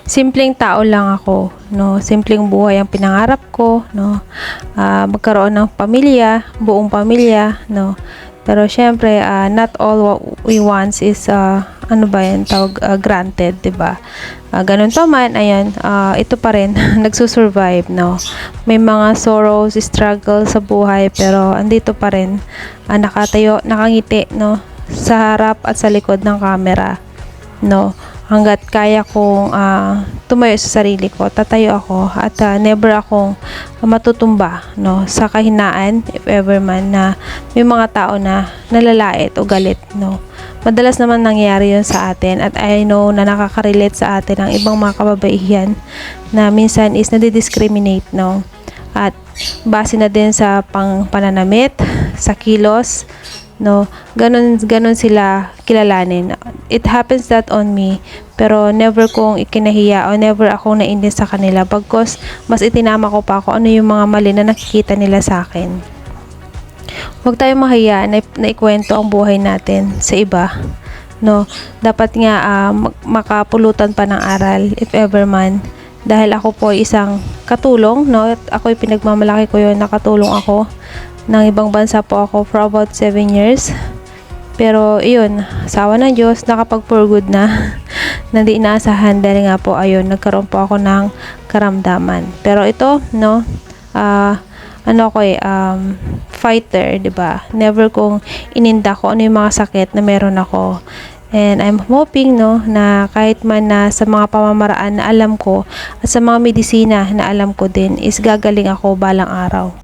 simpleng tao lang ako, no? Simpleng buhay ang pinangarap ko, no? Magkaroon ng pamilya, buong pamilya, no? Pero syempre, not all what we want is ano ba yan, tawag, granted, 'di ba? Ganun pa man, ayan, ito pa rin nagsusurvive, no? May mga sorrows, struggle sa buhay, pero andito pa rin, nakatayo, nakangiti, no? Sa harap at sa likod ng camera, no? Hanggat kaya kong tumayo sa sarili ko, tatayo ako at never akong matutumba, no, sa kahinaan, if ever man na may mga tao na nalalait o galit, no. Madalas naman nangyayari yun sa atin at I know na nakaka-relate sa atin ang ibang mga kababaihan na minsan is nadidiscriminate, no. At base na din sa pananamit, sa kilos, no, ganun sila kilalanin. It happens that on me, pero never kong ikinahiya o never akong nainis sa kanila, bagkus mas itinama ko pa ako ano yung mga mali na nakikita nila sa akin. Huwag tayong mahiya na ikwento ang buhay natin sa iba, no. Dapat nga makapulutan pa ng aral if ever man, dahil ako po ay isang katulong, no. At ako'y pinagmamalaki ko yun, nakatulong ako ng ibang bansa po ako for about 7 years. Pero yun, sawa ng Diyos, nakapag-for good na. Nandi inaasahan dahil nga po ayun, nagkaroon po ako ng karamdaman. Pero ito, no, fighter, 'di ba? Never kong ininda ko ano yung mga sakit na meron ako. And I'm hoping, no, na kahit man na sa mga pamamaraan na alam ko at sa mga medisina na alam ko din is gagaling ako balang araw.